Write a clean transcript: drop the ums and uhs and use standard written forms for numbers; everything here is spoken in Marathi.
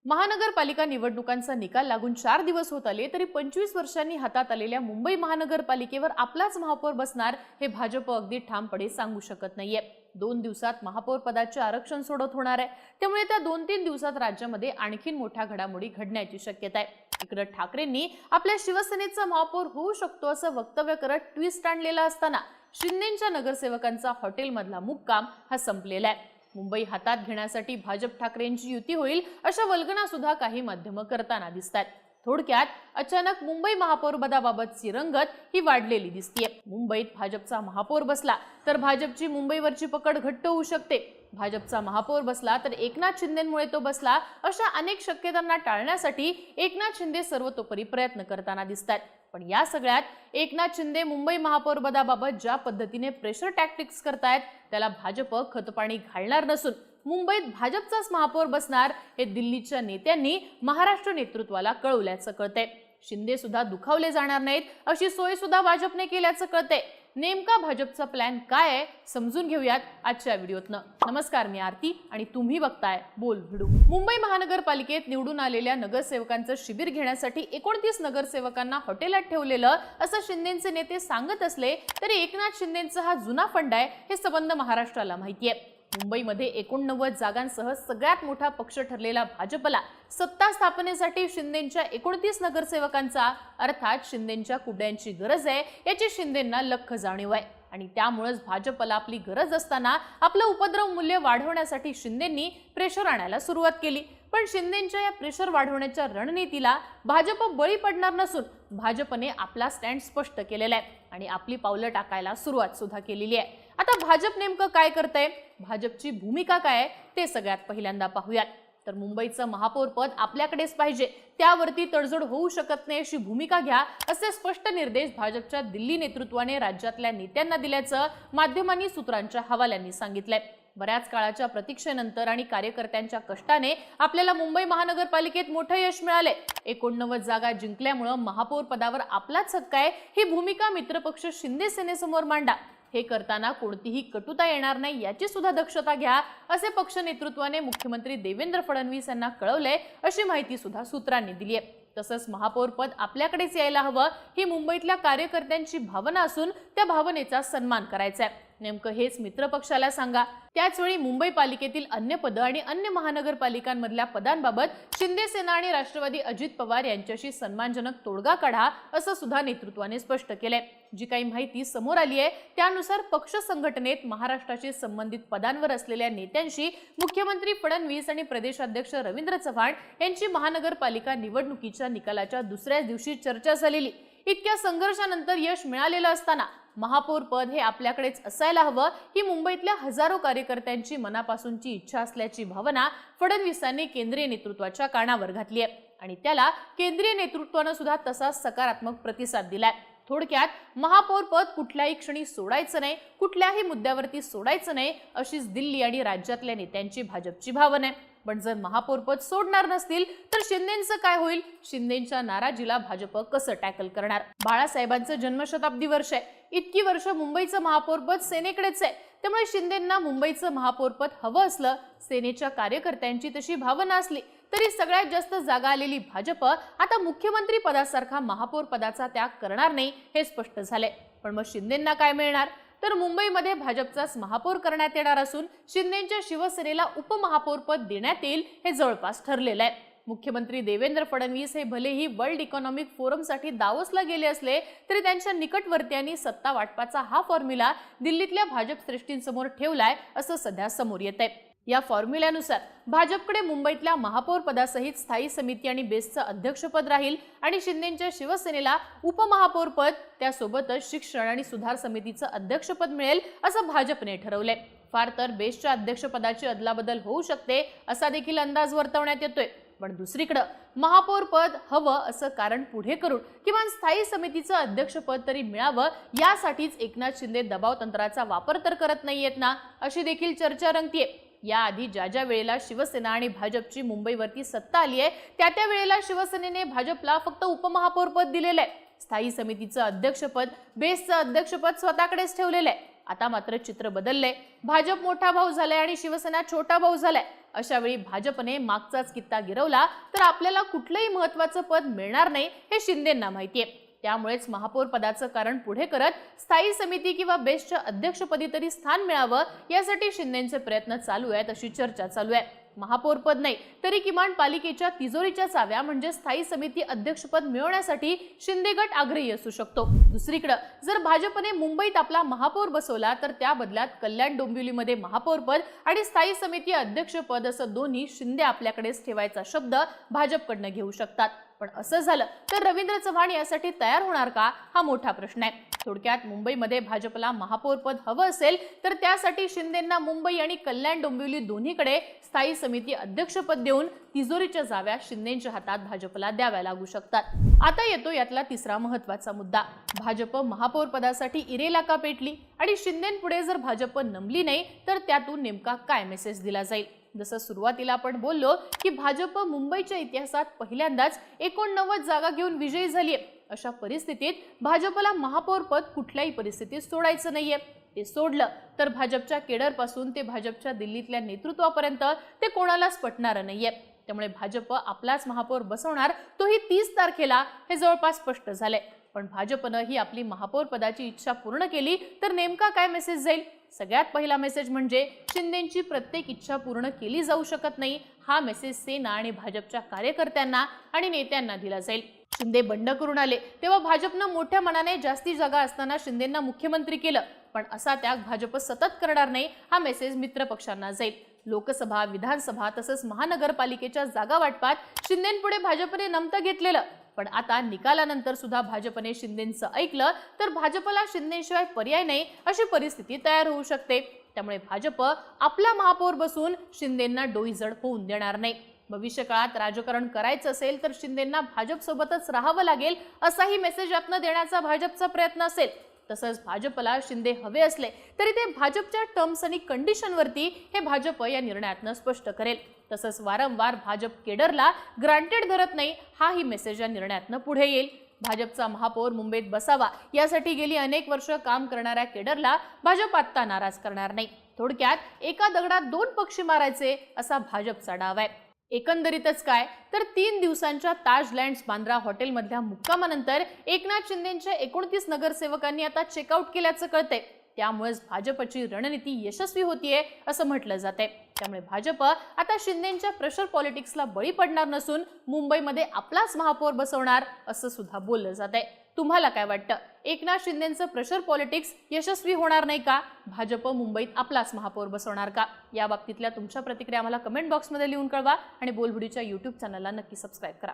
महानगरपालिका निवडणुकांचा निकाल लागून 4 दिवस होत आले तरी 25 वर्षांनी हातात आलेल्या मुंबई महानगरपालिकेवर आपलाच महापौर बसणार हे भाजप अगदी ठामपणे सांगू शकत नाहीये। 2 दिवसात महापौर पदाचे आरक्षण सोडत होणार आहे, त्यामुळे त्या 2-3 दिवसात राज्यामध्ये आणखीन मोठ्या घडामोडी घडण्याची शक्यता आहे। इकडे ठाकरेंनी आपल्या शिवसेनेचा महापौर होऊ शकतो असं वक्तव्य करत ट्विस्ट आणलेला असताना शिंदेंच्या नगरसेवकांचा हॉटेलमधला मुक्काम हा संपलेला आहे। मुंबई हातात घेण्यासाठी भाजप ठाकरेंची युती होईल अशा वल्गना सुद्धा काही माध्यमं करताना दिसतात। थोडक्यात अचानक मुंबई महापौर पदाबाबतची रंगत ही वाढलेली दिसतीये। मुंबईत भाजपचा महापौर बसला तर भाजपची मुंबईवरची पकड घट्ट होऊ शकते। भाजपचा महापौर बसला तर एकनाथ शिंदेंमुळे तो बसला अशा अनेक शक्यतांना टाळण्यासाठी एकनाथ शिंदे सर्वतोपरी प्रयत्न करताना दिसतात। पण या सगळ्यात एकनाथ शिंदे मुंबई महापौर पदाबाबत ज्या पद्धतीने प्रेशर टॅक्टिक्स करतायत त्याला भाजप खतपाणी घालणार नसून मुंबईत भाजपचाच महापौर बसणार हे दिल्लीच्या नेत्यांनी महाराष्ट्र नेतृत्वाला कळवल्याचं कळतंय। शिंदे सुद्धा दुखावले जाणार नाहीत अशी सोय सुद्धा भाजपने केल्याचं कळतंय। नेमका भाजपचा प्लॅन काय आहे समजून घेऊयात आजच्या व्हिडिओतनं। नमस्कार, मी आरती आणि तुम्ही बघताय बोल व्हिडिओ। मुंबई महानगरपालिकेत निवडून आलेल्या नगरसेवकांचं शिबिर घेण्यासाठी 29 नगरसेवकांना हॉटेलात ठेवलेलं असं शिंदेंचे नेते सांगत असले तरी एकनाथ शिंदेंचा हा जुना फंड आहे हे संबंध महाराष्ट्राला माहितीये। मुंबईमध्ये 89 जागांसह सगळ्यात मोठा पक्ष ठरलेला भाजपला सत्ता स्थापनेसाठी शिंदेंच्या 29 नगरसेवकांचा अर्थात शिंदेंच्या कुड्यांची गरज आहे याची शिंदेंना लख जाणीव आहे आणि त्यामुळेच भाजपला आपली गरज असताना आपलं उपद्रव मूल्य वाढवण्यासाठी शिंदेंनी प्रेशर आणायला सुरुवात केली। पण शिंदेंच्या या प्रेशर वाढवण्याच्या रणनीतीला भाजप बळी पडणार नसून भाजपने आपला स्टँड स्पष्ट केलेला आहे आणि आपली पावलं टाकायला सुरुवात सुद्धा केलेली आहे। आता भाजप नेमकं काय करतंय, भाजपची भूमिका काय आहे ते सगळ्यात पहिल्यांदा पाहूयात। तर मुंबईचं महापौर पद आपल्याकडेच पाहिजे, त्यावरती तडजोड होऊ शकत नाही अशी भूमिका घ्या असे स्पष्ट निर्देश भाजपच्या दिल्ली नेतृत्वाने राज्यातल्या नेत्यांना दिल्याचं माध्यमांनी सूत्रांच्या हवाल्यांनी सांगितलंय। बऱ्याच काळाच्या प्रतीक्षेनंतर आणि कार्यकर्त्यांच्या कष्टाने आपल्याला मुंबई महानगरपालिकेत मोठं यश मिळाले। 89 जागा जिंकल्यामुळे महापौर पदावर आपलाच हक्क आहे ही भूमिका मित्रपक्ष शिंदे सेनेसमोर मांडा। हे करताना कोणतीही कटुता येणार नाही याची सुद्धा दक्षता घ्या असे पक्ष नेतृत्वाने मुख्यमंत्री देवेंद्र फडणवीस यांना कळवले अशी माहिती सुद्धा सूत्रांनी दिली आहे। तसंच महापौर पद आपल्याकडेच यायला हवं ही मुंबईतल्या कार्यकर्त्यांची भावना असून त्या भावनेचा सन्मान करायचा आहे। नेमकं हेच मित्रपक्षाला सांगा। त्याचवेळी मुंबई पालिकेतील अन्य पद आणि अन्य महानगरपालिकांमधल्या पदांबाबत शिंदे सेना आणि राष्ट्रवादी अजित पवार यांच्याशी सन्मानजनक तोडगा काढा असं सुद्धा नेतृत्वाने स्पष्ट केलंय। जी काही माहिती समोर आली आहे त्यानुसार पक्ष संघटनेत महाराष्ट्राशी संबंधित पदांवर असलेल्या नेत्यांशी मुख्यमंत्री फडणवीस आणि प्रदेशाध्यक्ष रवींद्र चव्हाण यांची महानगरपालिका निवडणुकीच्या निकालाच्या दुसऱ्याच दिवशी चर्चा झालेली। इतक्या संघर्षानंतर यश मिळालेलं असताना महापौर पद हे आपल्याकडेच असायला हवं ही मुंबईतल्या हजारो कार्यकर्त्यांची मनापासूनची इच्छा असल्याची भावना फडणवीसांनी केंद्रीय नेतृत्वाच्या कानावर घातली आहे आणि त्याला केंद्रीय नेतृत्वाने सुद्धा तसाच सकारात्मक प्रतिसाद दिलाय। थोडक्यात महापौर पद कुठल्याही क्षणी सोडायचं नाही, कुठल्याही मुद्द्यावरती सोडायचं नाही अशीच दिल्ली आणि राज्यातल्या नेत्यांची भाजपची भावना आहे। पण जर महापौर पद सोडणार नसतील तर शिंदेंचं काय होईल? शिंदेंच्या नाराजीला भाजप कसं टॅकल करणार? बाळासाहेबांचं जन्मशताब्दी वर्ष आहे, इतकी वर्ष मुंबईचं महापौर पद सेनेकडेच आहे, त्यामुळे शिंदेंना मुंबईचं महापौर पद हवं असलं, सेनेच्या कार्यकर्त्यांची तशी भावना असली तरी सगळ्यात जास्त जागा आलेली भाजप आता मुख्यमंत्री पदासारखा महापौर पदाचा त्याग करणार नाही हे स्पष्ट झाले। पण मग शिंदेंना काय मिळणार? तर मुंबईमध्ये भाजपचाच महापौर करण्यात येणार असून शिंदेंच्या शिवसेनेला उपमहापौर पद देण्यात येईल हे जवळपास ठरलेलं आहे। मुख्यमंत्री देवेंद्र फडणवीस हे भलेही वर्ल्ड इकॉनॉमिक फोरमसाठी दावोसला गेले असले तरी त्यांच्या निकटवर्तीयांनी सत्ता वाटपाचा हा फॉर्म्युला दिल्लीतल्या भाजप श्रेष्ठींसमोर ठेवलाय असं सध्या समोर येतंय। या फॉर्म्युल्यानुसार भाजपकडे मुंबईतल्या महापौर पदासहित स्थायी समिती आणि बेस्टचं अध्यक्षपद राहील आणि शिंदेंच्या शिवसेनेला उपमहापौर पद त्यासोबतच शिक्षण आणि सुधार समितीचं अध्यक्षपद मिळेल असं भाजपने ठरवलंय। फार तर बेस्टच्या अध्यक्षपदाची अदलाबदल होऊ शकते असा देखील अंदाज वर्तवण्यात येतोय। पण दुसरीकडे महापौर पद हवं असं कारण पुढे करून किमान स्थायी समितीचं अध्यक्षपद तरी मिळावं यासाठीच एकनाथ शिंदे दबाव तंत्राचा वापर तर करत नाहीयेत ना अशी देखील चर्चा रंगतीये। याआधी ज्या वेळेला शिवसेना आणि भाजपची मुंबईवरती सत्ता आली आहे त्या वेळेला शिवसेनेने भाजपला फक्त उपमहापौर पद दिलेलं आहे, स्थायी समितीचं अध्यक्षपद, बेस्टचं अध्यक्षपद स्वतःकडेच ठेवलेलं आहे। आता मात्र चित्र बदललंय, भाजप मोठा भाऊ झालाय आणि शिवसेना छोटा भाऊ झालाय। अशा वेळी भाजपने मागचाच कित्ता गिरवला तर आपल्याला कुठलंही महत्त्वाचं पद मिळणार नाही हे शिंदेंना माहितीये. त्यामुळेच महापौर पदाचं कारण पुढे करत स्थायी समिती किंवा बेस्टच्या अध्यक्षपदी तरी स्थान मिळावं यासाठी शिंदेंचे प्रयत्न चालू आहेत अशी चर्चा चालू आहे. महापौर पद नाही तरी किमान पालिकेच्या तिजोरीच्या चाव्या म्हणजे स्थायी समिती अध्यक्षपद मिळवण्यासाठी शिंदे गट आग्रही असू शकतो. दुसरीकडे जर भाजपने मुंबईत आपला महापौर बसवला तर त्या बदल्यात कल्याण डोंबिवलीमध्ये महापौर पद आणि स्थायी समिती अध्यक्षपद असं दोन्ही शिंदे आपल्याकडेच ठेवायचा शब्द भाजपकडनं घेऊ शकतात. पण असं झालं तर रवींद्र चव्हाण यासाठी तयार होणार का हा मोठा प्रश्न आहे. थोडक्यात मुंबईमध्ये भाजपला महापौर पद हवं असेल तर त्यासाठी शिंदेंना मुंबई आणि कल्याण डोंबिवली दोन्हीकडे स्थायी समिती अध्यक्षपद देऊन तिजोरीच्या जाव्या शिंदेंच्या हातात भाजपला द्याव्या लागू शकतात. आता येतो यातला तिसरा महत्त्वाचा मुद्दा. भाजप महापौर पदासाठी इरेला का पेटली आणि शिंदेंपुढे जर भाजप नमली नाही तर त्यातून नेमका काय मेसेज दिला जाईल. जसं सुरुवातीला आपण बोललो की भाजप मुंबईच्या इतिहासात पहिल्यांदाच 89 जागा घेऊन विजयी झालीये. अशा परिस्थितीत भाजपला महापौर पद कुठल्याही परिस्थितीत सोडायचं नाहीये. ते सोडलं तर भाजपच्या केडरपासून ते भाजपच्या दिल्लीतल्या नेतृत्वापर्यंत ते कोणालाच पटणार नाहीये. त्यामुळे भाजप आपलाच महापौर बसवणार तोही 30 तारखेला हे जवळपास स्पष्ट झालंय. पण भाजपनं ही आपली महापौर पदाची इच्छा पूर्ण केली तर नेमका काय मेसेज जाईल. सगळ्यात पहिला मेसेज म्हणजे शिंदेंची प्रत्येक इच्छा पूर्ण केली जाऊ शकत नाही हा मेसेज सेना आणि भाजपच्या कार्यकर्त्यांना आणि नेत्यांना दिला जाईल. शिंदे बंड करून आले तेव्हा भाजपनं मोठ्या मनाने जास्ती जागा असताना शिंदेंना मुख्यमंत्री केलं. पण असा त्याग भाजप सतत करणार नाही हा मेसेज मित्र पक्षांना जाईल. लोकसभा, विधानसभा तसंच महानगरपालिकेच्या जागा वाटपात शिंदेंपुढे भाजपने नमतं घेतलेलं. पण आता निकालानंतर सुद्धा भाजपने शिंदेंचं ऐकलं तर भाजपला शिंदेशिवाय पर्याय नाही अशी परिस्थिती तयार होऊ शकते. त्यामुळे भाजप आपला महापौर बसून शिंदेंना डोईजड होऊन देणार नाही. भविष्य काळात राजकारण करायचं असेल तर शिंदेंना भाजपसोबतच राहावं लागेल असाही मेसेज यातनं देण्याचा भाजपचा प्रयत्न असेल. तसंच भाजपला शिंदे हवे असले तरी ते भाजपच्या टर्म्स आणि कंडिशनवरती हे भाजप या निर्णयातनं स्पष्ट करेल. तसंच वारंवार भाजप केडरला ग्रांटेड धरत नाही हाही मेसेज या निर्णयातनं पुढे येईल. भाजपचा महापौर मुंबईत बसावा यासाठी गेली अनेक वर्ष काम करणाऱ्या केडरला भाजप आत्ता नाराज करणार नाही. थोडक्यात एका दगडात 2 पक्षी मारायचे असा भाजपचा डाव आहे. एकंदरीतच काय तर 3 दिवसांच्या ताज लँड्स बांद्रा हॉटेलमधल्या मुक्कामानंतर एकनाथ शिंदेंच्या 29 नगरसेवकांनी आता चेकआउट केल्याचं कळतंय. त्यामुळेच भाजपची रणनीती यशस्वी होतीये असं म्हटलं जातंय. त्यामुळे भाजप आता शिंदेंच्या प्रेशर पॉलिटिक्सला बळी पडणार नसून मुंबईमध्ये आपलाच महापौर बसवणार असं सुद्धा बोललं जातंय. तुम्हाला काय वाटतं? एकनाथ शिंदेंचं प्रेशर पॉलिटिक्स यशस्वी होणार नाही का? भाजप मुंबईत आपलाच महापौर बसवणार का? या बाबतीतल्या तुमच्या प्रतिक्रिया आम्हाला कमेंट बॉक्समध्ये लिहून कळवा आणि बोलबुडीच्या YouTube चॅनलला नक्की सबस्क्राईब करा.